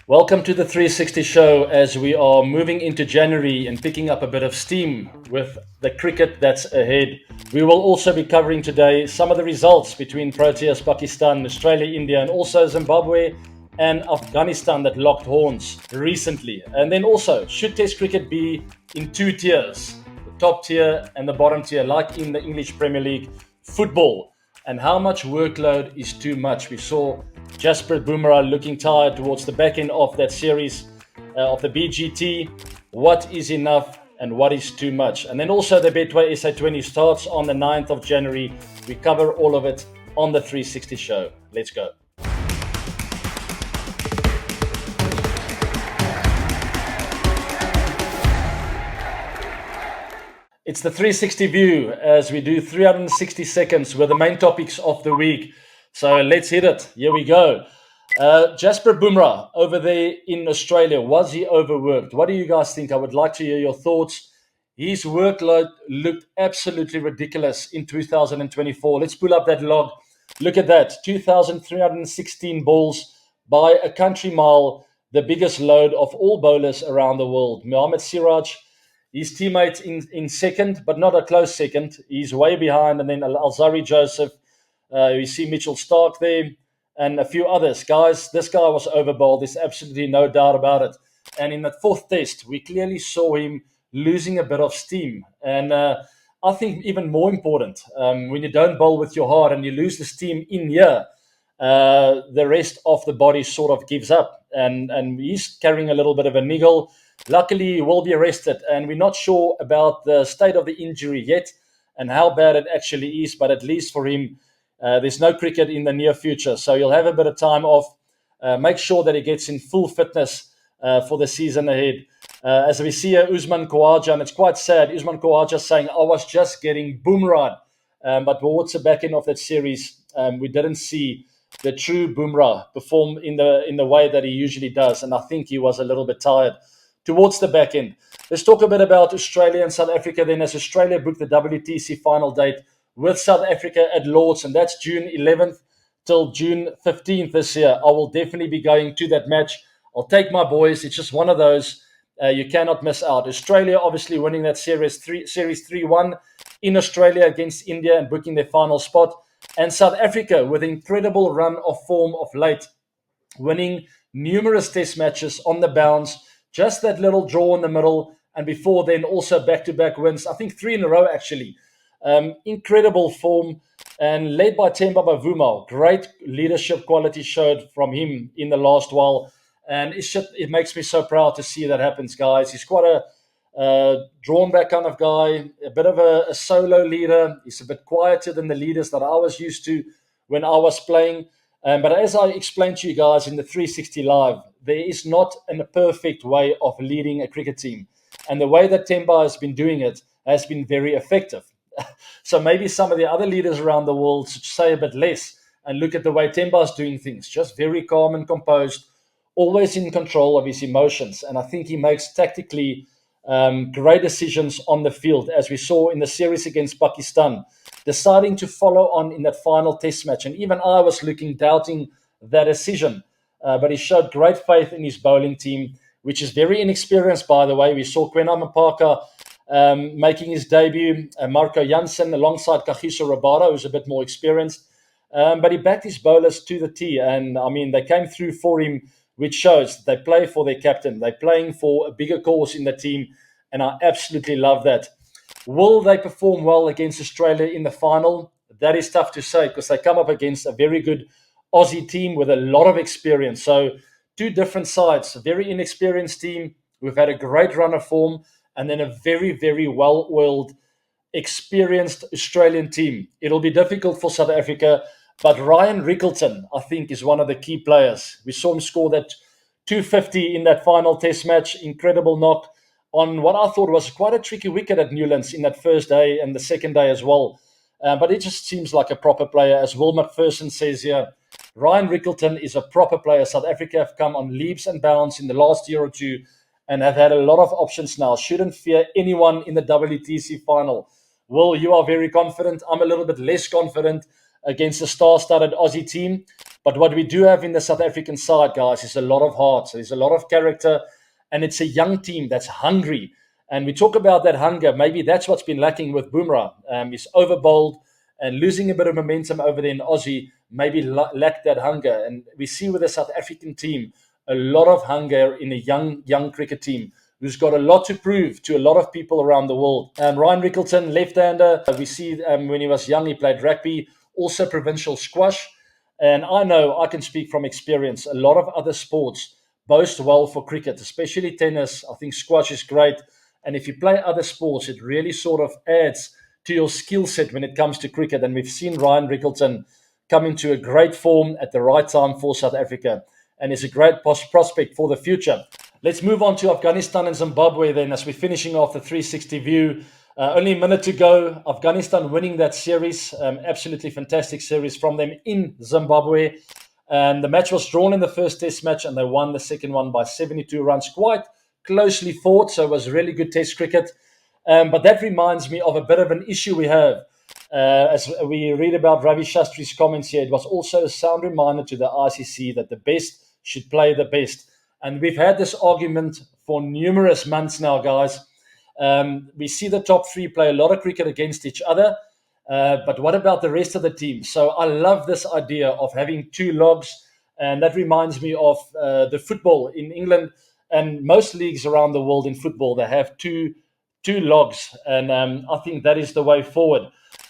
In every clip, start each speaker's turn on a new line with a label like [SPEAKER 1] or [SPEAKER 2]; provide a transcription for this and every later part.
[SPEAKER 1] Welcome to the 360 show as we are moving into January and picking up a bit of steam with the cricket that's ahead. We will also be covering today some of the results between Proteas, Pakistan, Australia, India, and also Zimbabwe and Afghanistan that locked horns recently. And then also, should Test cricket be in two tiers, the top tier and the bottom tier, like in the English Premier League football? And how much workload is too much? We saw Jasper Bumrah looking tired towards the back end of that series of the BGT. What is enough and what is too much? And then also the Betway SA20 starts on the 9th of January. We cover all of it on the 360 show. Let's go. It's the 360 view as we do 360 seconds with the main topics of the week. So let's hit it. Here we go. Jasper Bumrah over there in Australia, was he overworked? What do you guys think? I would like to hear your thoughts. His workload looked absolutely ridiculous in 2024. Let's pull up that log. Look at that, 2,316 balls by a country mile, the biggest load of all bowlers around the world. Mohammad Siraj, his teammate in second, but not a close second. He's way behind. And then Alzari Joseph, you see Mitchell Stark there, and a few others. Guys, this guy was overbowled. There's absolutely no doubt about it. And in that fourth test, we clearly saw him losing a bit of steam. And I think even more important, when you don't bowl with your heart and you lose the steam in here, the rest of the body sort of gives up. And he's carrying a little bit of a niggle. Luckily, he will be arrested, and we're not sure about the state of the injury yet and how bad it actually is, but at least for him, there's no cricket in the near future, so he'll have a bit of time off. Make sure that he gets in full fitness for the season ahead. As we see here, Usman Khawaja, and it's quite sad, Usman Khawaja saying, I was just getting Bumrah. But towards the back end of that series, we didn't see the true Bumrah perform in the way that he usually does, and I think he was a little bit tired towards the back end. Let's talk a bit about Australia and South Africa then, as Australia booked the WTC final date with South Africa at Lords, and that's June 11th till June 15th this year. I will definitely be going to that match. I'll take my boys. It's just one of those you cannot miss out. Australia obviously winning that series 3-1 in Australia against India and booking their final spot. And South Africa with an incredible run of form of late, winning numerous test matches on the bounce. Just that little draw in the middle, and before then also back-to-back wins. I think 3 in a row actually. Incredible form, and led by Themba Bavuma. Great leadership quality showed from him in the last while, and it makes me so proud to see that happens, guys. He's quite a drawn-back kind of guy, a bit of a solo leader. He's a bit quieter than the leaders that I was used to when I was playing. But as I explained to you guys in the 360 Live, there is not a perfect way of leading a cricket team. And the way that Themba has been doing it has been very effective. So maybe some of the other leaders around the world should say a bit less and look at the way Themba is doing things. Just very calm and composed, always in control of his emotions. And I think he makes tactically great decisions on the field, as we saw in the series against Pakistan, deciding to follow on in that final test match. And even I was doubting that decision. But he showed great faith in his bowling team, which is very inexperienced, by the way. We saw Kwena Mapaka making his debut, Marco Jansen alongside Kagiso Rabada, who's a bit more experienced. But he backed his bowlers to the tee. And, I mean, they came through for him, which shows they play for their captain. They're playing for a bigger cause in the team, and I absolutely love that. Will they perform well against Australia in the final? That is tough to say because they come up against a very good Aussie team with a lot of experience. So two different sides, a very inexperienced team. We've had a great run of form, and then a very, very well-oiled, experienced Australian team. It'll be difficult for South Africa, but Ryan Rickelton, I think, is one of the key players. We saw him score that 250 in that final test match. Incredible knock on what I thought was quite a tricky wicket at Newlands in that first day and the second day as well. But it just seems like a proper player. As Will McPherson says here, Ryan Rickelton is a proper player. South Africa have come on leaps and bounds in the last year or two and have had a lot of options now. Shouldn't fear anyone in the WTC final. Will, you are very confident. I'm a little bit less confident. against a star-studded Aussie team. But what we do have in the South African side, guys, is a lot of heart. So there's a lot of character, and it's a young team that's hungry. And we talk about that hunger. Maybe that's what's been lacking with Bumrah. He's overbold and losing a bit of momentum over there in Aussie. Maybe lacked that hunger. And we see with the South African team a lot of hunger in a young cricket team who's got a lot to prove to a lot of people around the world. Ryan Rickelton, left-hander. We see when he was young, he played rugby, also provincial squash. And I know, I can speak from experience, a lot of other sports boast well for cricket, especially tennis. I think squash is great. And if you play other sports, it really sort of adds to your skill set when it comes to cricket. And we've seen Ryan Rickelton come into a great form at the right time for South Africa, and is a great prospect for the future. Let's move on to Afghanistan and Zimbabwe then, as we're finishing off the 360 view. Only a minute to go. Afghanistan winning that series. Absolutely fantastic series from them in Zimbabwe. And the match was drawn in the first test match, and they won the second one by 72 runs. Quite closely fought, so it was really good test cricket. But that reminds me of a bit of an issue we have. As we read about Ravi Shastri's comments here, it was also a sound reminder to the ICC that the best should play the best. And we've had this argument for numerous months now, guys. We see the top three play a lot of cricket against each other. But what about the rest of the team? So I love this idea of having two logs. And that reminds me of the football in England and most leagues around the world in football. They have two logs. And I think that is the way forward.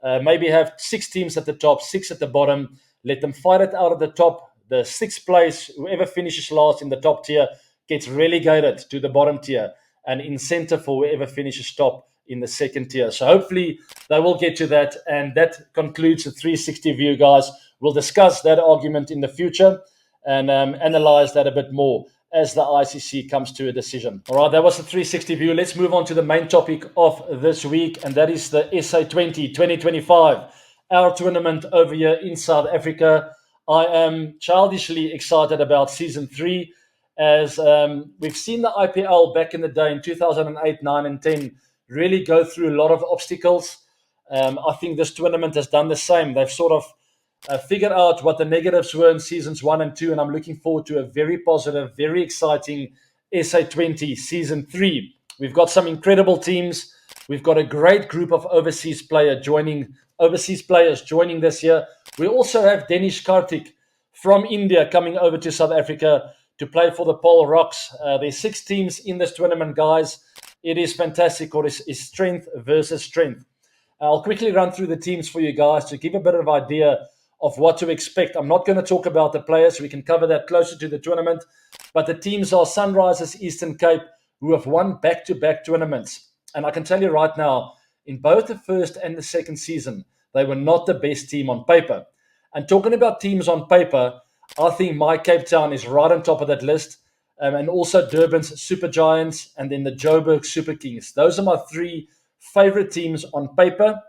[SPEAKER 1] Maybe have 6 teams at the top, 6 at the bottom. Let them fight it out at the top. The 6th place, whoever finishes last in the top tier, gets relegated to the bottom tier. And incentive for whoever finishes top in the 2nd tier. So hopefully they will get to that. And that concludes the 360 view, guys. We'll discuss that argument in the future and analyze that a bit more as the ICC comes to a decision. All right, that was the 360 view. Let's move on to the main topic of this week, and that is the SA20 2025, our tournament over here in South Africa. I am childishly excited about Season 3, as we've seen the IPL back in the day in 2008, 9 and 10 really go through a lot of obstacles. I think this tournament has done the same. They've sort of figured out what the negatives were in Seasons 1 and 2, and I'm looking forward to a very positive, very exciting SA20 Season 3. We've got some incredible teams. We've got a great group of overseas players joining this year. We also have Danish Karthik from India coming over to South Africa to play for the Paul Rocks. There's 6 teams in this tournament, guys. It is fantastic. It's strength versus strength. I'll quickly run through the teams for you guys to give a bit of idea of what to expect. I'm not going to talk about the players. We can cover that closer to the tournament. But the teams are Sunrisers Eastern Cape, who have won back-to-back tournaments. And I can tell you right now, in both the first and the second season, they were not the best team on paper. And talking about teams on paper, I think my Cape Town is right on top of that list. And also Durban's Super Giants and then the Joburg Super Kings. Those are my 3 favorite teams on paper.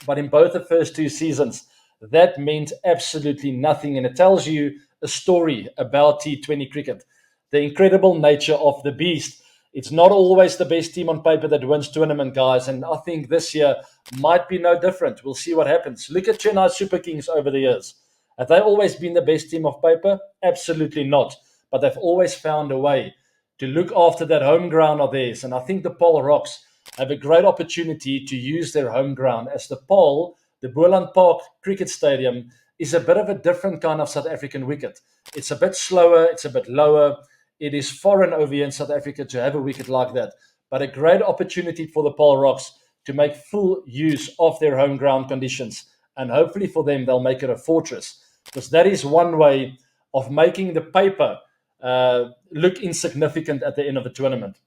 [SPEAKER 1] But in both the first 2 seasons, that meant absolutely nothing. And it tells you a story about T20 cricket, the incredible nature of the beast. It's not always the best team on paper that wins tournament, guys. And I think this year might be no different. We'll see what happens. Look at Chennai Super Kings over the years. Have they always been the best team of paper? Absolutely not. But they've always found a way to look after that home ground of theirs. And I think the Paul Rocks have a great opportunity to use their home ground, as the Paul, the Boland Park Cricket Stadium, is a bit of a different kind of South African wicket. It's a bit slower, it's a bit lower. It is foreign over here in South Africa to have a wicket like that. But a great opportunity for the Paul Rocks to make full use of their home ground conditions. And hopefully for them, they'll make it a fortress. Because that is one way of making the paper look insignificant at the end of the tournament.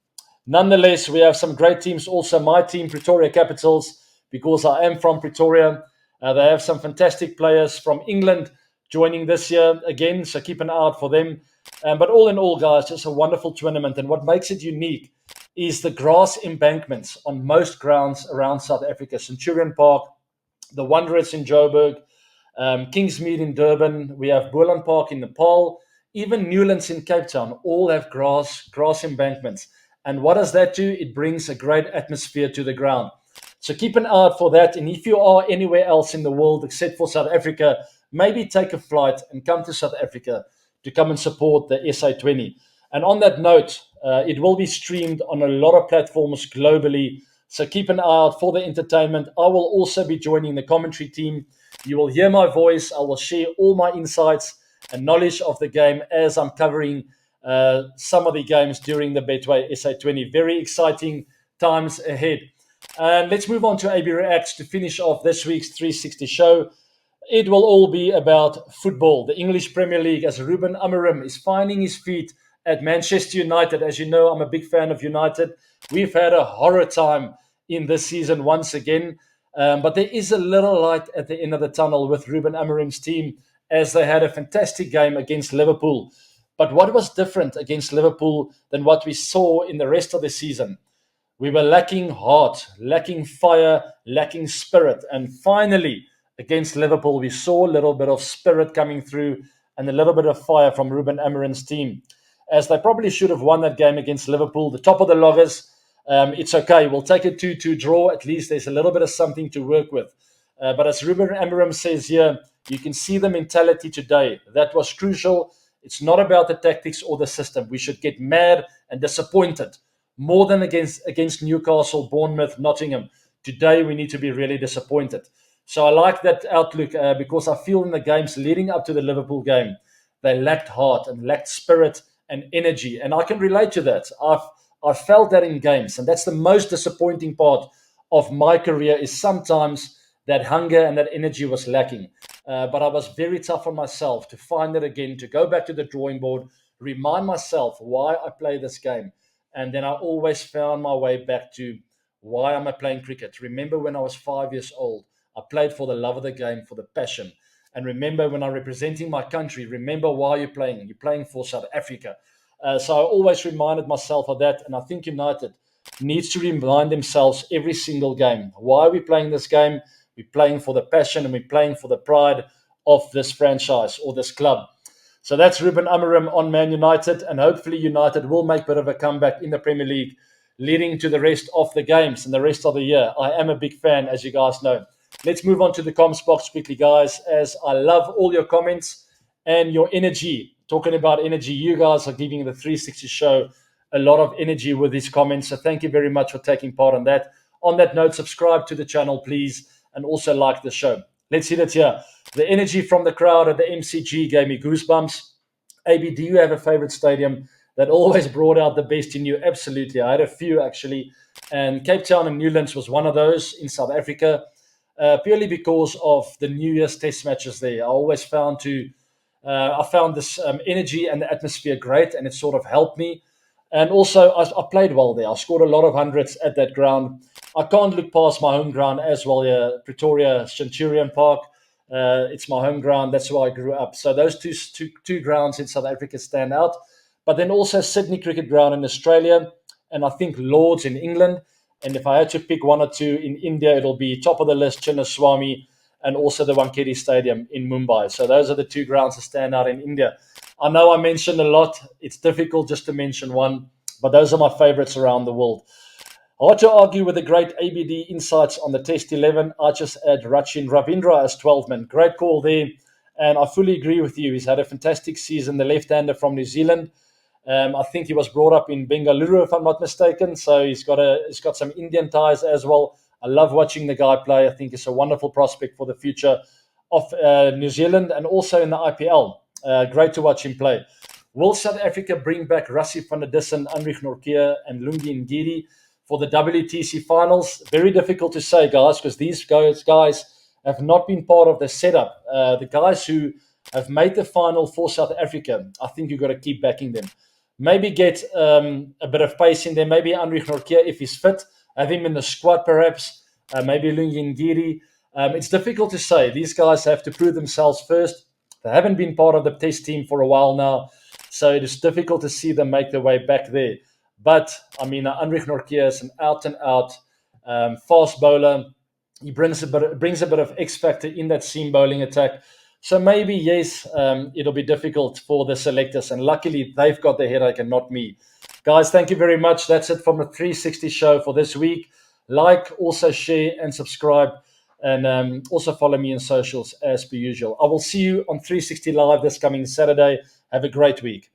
[SPEAKER 1] Nonetheless, we have some great teams also. My team, Pretoria Capitals, because I am from Pretoria. They have some fantastic players from England joining this year again, so keep an eye out for them. But all in all, guys, just a wonderful tournament. And what makes it unique is the grass embankments on most grounds around South Africa. Centurion Park, the Wanderers in Joburg, Kingsmead in Durban. We have Boland Park in Nepal. Even Newlands in Cape Town all have grass embankments. And what does that do? It brings a great atmosphere to the ground. So keep an eye out for that. And if you are anywhere else in the world except for South Africa, maybe take a flight and come to South Africa to come and support the SA20. And on that note, it will be streamed on a lot of platforms globally. So keep an eye out for the entertainment. I will also be joining the commentary team. You will hear my voice. I will share all my insights and knowledge of the game as I'm covering some of the games during the Betway SA20. Very exciting times ahead. And let's move on to abreacts to finish off this week's 360 show. It will all be about football. The English Premier League, as Ruben Amorim is finding his feet at Manchester United. As you know, I'm a big fan of United. We've had a horror time in this season once again. But there is a little light at the end of the tunnel with Ruben Amorim's team, as they had a fantastic game against Liverpool. But what was different against Liverpool than what we saw in the rest of the season? We were lacking heart, lacking fire, lacking spirit. And finally, against Liverpool, we saw a little bit of spirit coming through and a little bit of fire from Ruben Amorim's team, as they probably should have won that game against Liverpool. The top of the loggers, it's okay. We'll take a 2-2 draw. At least there's a little bit of something to work with. But as Ruben Amorim says here, you can see the mentality today. That was crucial. It's not about the tactics or the system. We should get mad and disappointed more than against Newcastle, Bournemouth, Nottingham. Today, we need to be really disappointed. So I like that outlook because I feel in the games leading up to the Liverpool game, they lacked heart and lacked spirit and energy. And I can relate to that. I've felt that in games. And that's the most disappointing part of my career, is sometimes that hunger and that energy was lacking. But I was very tough on myself to find it again, to go back to the drawing board, remind myself why I play this game. And then I always found my way back to, why am I playing cricket? Remember when I was 5 years old, I played for the love of the game, for the passion. And remember when I'm representing my country, remember why you're playing. You're playing for South Africa. So I always reminded myself of that. And I think United needs to remind themselves every single game. Why are we playing this game? We're playing for the passion and we're playing for the pride of this franchise or this club. So that's Ruben Amorim on Man United, and hopefully United will make a bit of a comeback in the Premier League, leading to the rest of the games and the rest of the year. I am a big fan, as you guys know. Let's move on to the comms box quickly, guys, as I love all your comments and your energy. Talking about energy, you guys are giving the 360 show a lot of energy with these comments, so thank you very much for taking part in that. On that note, subscribe to the channel, please, and also like the show. Let's hit it here. The energy from the crowd at the MCG gave me goosebumps. AB, do you have a favorite stadium that always brought out the best in you? Absolutely. I had a few, actually. And Cape Town and Newlands was one of those in South Africa, purely because of the New Year's test matches there. I found this energy and the atmosphere great, and it sort of helped me. And also, I played well there. I scored a lot of hundreds at that ground. I can't look past my home ground as well, Pretoria Centurion Park. It's my home ground. That's where I grew up. So those two grounds in South Africa stand out. But then also Sydney Cricket Ground in Australia, and I think Lords in England. And if I had to pick one or two in India, it'll be top of the list, Chinnaswamy, and also the Wankhede Stadium in Mumbai. So those are the two grounds that stand out in India. I know I mentioned a lot. It's difficult just to mention one, but those are my favorites around the world. Hard to argue with the great ABD insights on the Test 11. I just add Rachin Ravindra as 12-man. Great call there, and I fully agree with you. He's had a fantastic season, the left-hander from New Zealand. I think he was brought up in Bengaluru, if I'm not mistaken, so he's got some Indian ties as well. I love watching the guy play. I think it's a wonderful prospect for the future of New Zealand and also in the IPL. Great to watch him play. Will South Africa bring back Rassie van der Dussen, Anrich Nortje, and Lungi Ngidi for the WTC finals? Very difficult to say, guys, because these guys have not been part of the setup. The guys who have made the final for South Africa, I think you've got to keep backing them. Maybe get a bit of pace in there. Maybe Anrich Nortje, if he's fit, have him in the squad perhaps. Maybe Lungi Ngidi. It's difficult to say. These guys have to prove themselves first. They haven't been part of the test team for a while now, so it is difficult to see them make their way back there. But, I mean, Anrich Nortje is an out-and-out fast bowler. He brings a bit of X-factor in that seam bowling attack. So maybe, yes, it'll be difficult for the selectors. And luckily, they've got the headache and not me. Guys, thank you very much. That's it from the 360 show for this week. Like, also share and subscribe. And also follow me on socials as per usual. I will see you on 360 Live this coming Saturday. Have a great week.